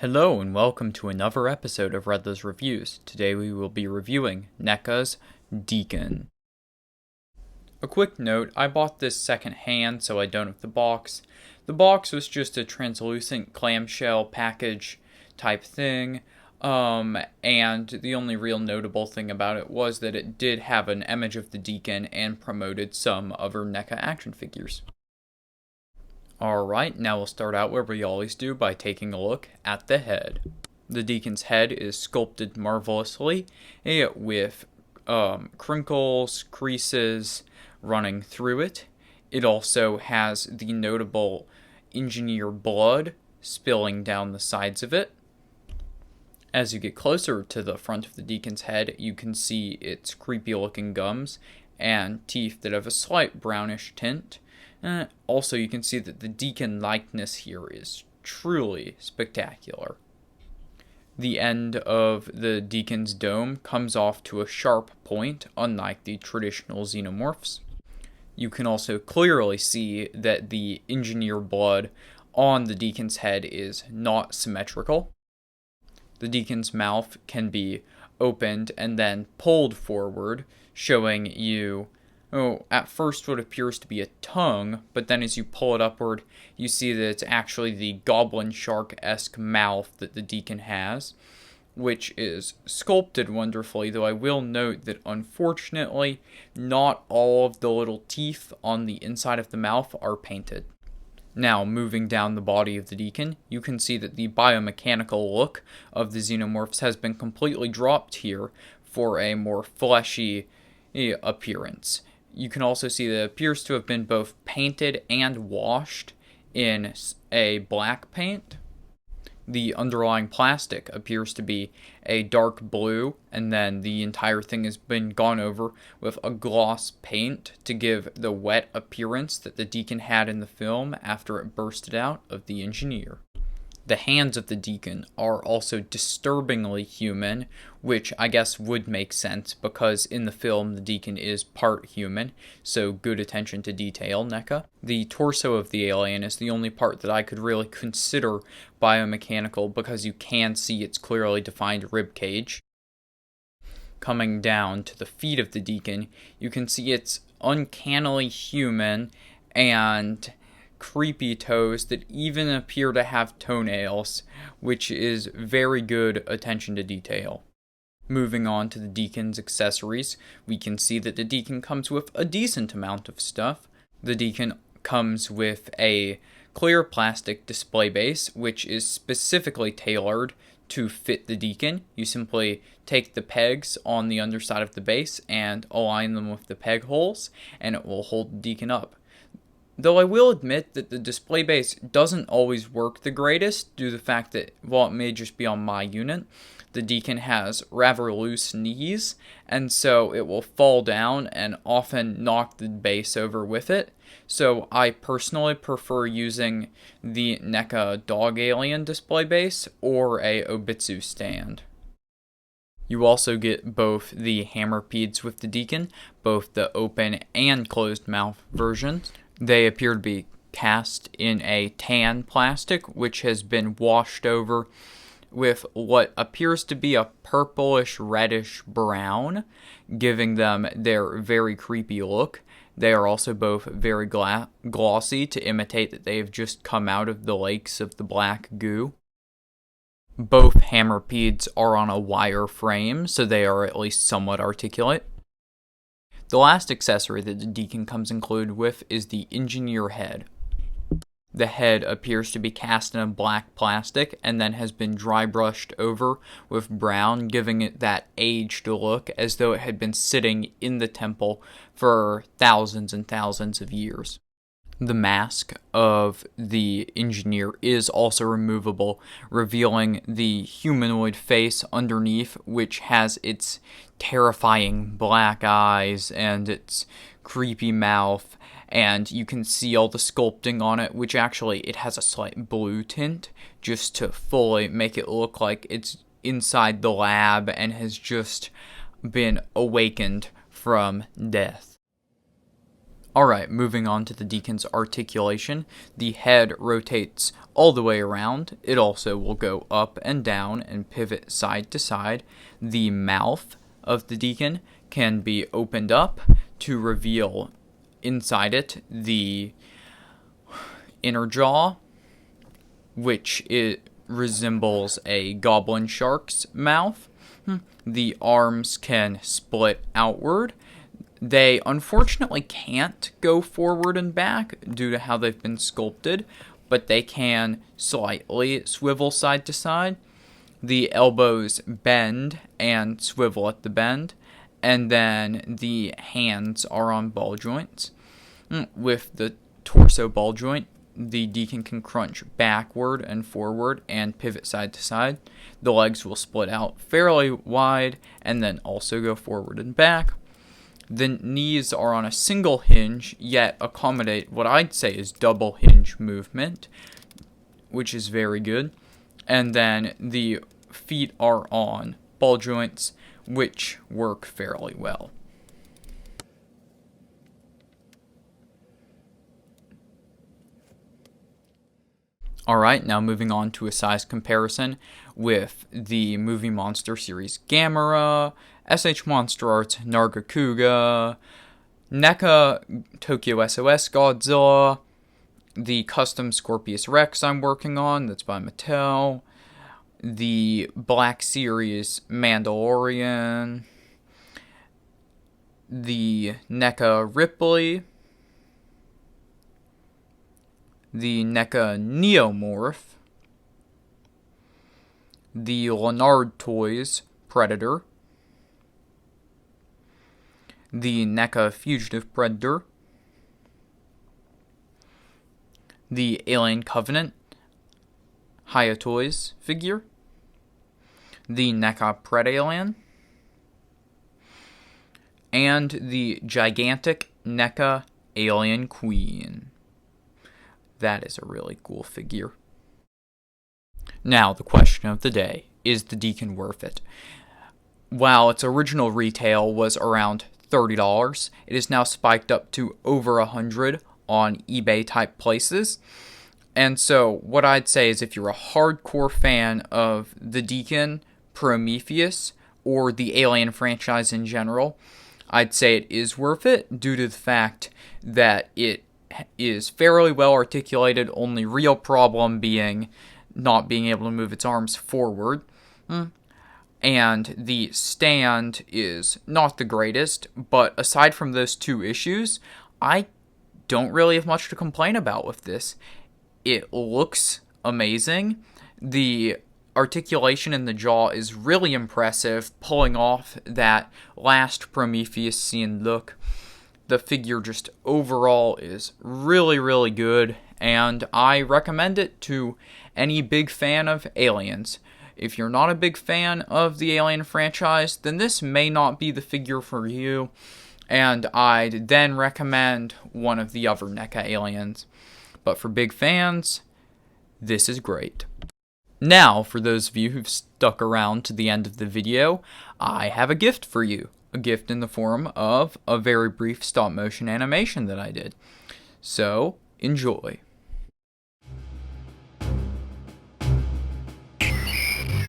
Hello and welcome to another episode of Redler's Reviews. Today we will be reviewing Neca's Deacon. A quick note, I bought this second-hand so I don't have the box. The box was just a translucent clamshell package type thing, and the only real notable thing about it was that it did have an image of the Deacon and promoted some other Neca action figures. Alright, now we'll start out where we always do by taking a look at the head. The Deacon's head is sculpted marvelously with crinkles, creases running through it. It also has the notable engineer blood spilling down the sides of it. As you get closer to the front of the Deacon's head, you can see its creepy looking gums and teeth that have a slight brownish tint. Also, you can see that the Deacon likeness here is truly spectacular. The end of the Deacon's dome comes off to a sharp point, unlike the traditional xenomorphs. You can also clearly see that the engineer blood on the Deacon's head is not symmetrical. The Deacon's mouth can be opened and then pulled forward, showing you at first what appears to be a tongue, but then as you pull it upward, you see that it's actually the goblin shark-esque mouth that the Deacon has, which is sculpted wonderfully, though I will note that unfortunately, not all of the little teeth on the inside of the mouth are painted. Now, moving down the body of the Deacon, you can see that the biomechanical look of the xenomorphs has been completely dropped here for a more fleshy appearance. You can also see that it appears to have been both painted and washed in a black paint. The underlying plastic appears to be a dark blue, and then the entire thing has been gone over with a gloss paint to give the wet appearance that the Deacon had in the film after it bursted out of the engineer. The hands of the Deacon are also disturbingly human, which I guess would make sense because in the film the Deacon is part human, so good attention to detail, Neca. The torso of the alien is the only part that I could really consider biomechanical because you can see its clearly defined rib cage. Coming down to the feet of the Deacon, you can see it's uncannily human and creepy toes that even appear to have toenails, which is very good attention to detail. Moving on to the Deacon's accessories, we can see that the Deacon comes with a decent amount of stuff. The Deacon comes with a clear plastic display base, which is specifically tailored to fit the Deacon. You simply take the pegs on the underside of the base and align them with the peg holes, and it will hold the Deacon up. Though I will admit that the display base doesn't always work the greatest due to the fact that, while it may just be on my unit, the Deacon has rather loose knees, and so it will fall down and often knock the base over with it. So I personally prefer using the Neca dog alien display base or a Obitsu stand. You also get both the hammerpedes with the Deacon, both the open and closed mouth versions. They appear to be cast in a tan plastic, which has been washed over with what appears to be a purplish reddish brown, giving them their very creepy look. They are also both very glossy to imitate that they have just come out of the lakes of the black goo. Both hammerpedes are on a wire frame, so they are at least somewhat articulate. The last accessory that the Deacon comes included with is the engineer head. The head appears to be cast in a black plastic and then has been dry brushed over with brown, giving it that aged look as though it had been sitting in the temple for thousands and thousands of years. The mask of the engineer is also removable, revealing the humanoid face underneath, which has its terrifying black eyes and its creepy mouth, and you can see all the sculpting on it, which actually it has a slight blue tint, just to fully make it look like it's inside the lab and has just been awakened from death. Alright, moving on to the Deacon's articulation. The head rotates all the way around. It also will go up and down and pivot side to side. The mouth of the Deacon can be opened up to reveal inside it the inner jaw, which it resembles a goblin shark's mouth. The arms can split outward. They unfortunately can't go forward and back due to how they've been sculpted, but they can slightly swivel side to side. The elbows bend and swivel at the bend, and then the hands are on ball joints. With the torso ball joint, the Deacon can crunch backward and forward and pivot side to side. The legs will split out fairly wide and then also go forward and back. The knees are on a single hinge, yet accommodate what I'd say is double hinge movement, which is very good. And then the feet are on ball joints, which work fairly well. Alright, now moving on to a size comparison with the Movie Monster series Gamera, SH Monster Arts Nargacuga, Neca Tokyo SOS Godzilla, the custom Scorpius Rex I'm working on, that's by Mattel, the Black Series Mandalorian, the NECA Ripley, the NECA Neomorph, the Leonard Toys Predator, the NECA Fugitive Predator, the Alien Covenant Haya Toys figure, the NECA Predalien, and the gigantic NECA Alien Queen. That is a really cool figure. Now, the question of the day, is the Deacon worth it? While its original retail was around $30, it is now spiked up to over $100 on eBay type places. And so what I'd say is if you're a hardcore fan of the Deacon, Prometheus, or the Alien franchise in general, I'd say it is worth it due to the fact that it is fairly well articulated, only real problem being not being able to move its arms forward. And the stand is not the greatest, but aside from those two issues, I don't really have much to complain about with this. It looks amazing. The articulation in the jaw is really impressive, pulling off that last Prometheus scene look. The figure just overall is really, really good, and I recommend it to any big fan of Aliens. If you're not a big fan of the Alien franchise, then this may not be the figure for you, and I'd then recommend one of the other NECA Aliens. But for big fans, this is great. Now, for those of you who've stuck around to the end of the video, I have a gift for you. A gift in the form of a very brief stop-motion animation that I did. So, enjoy.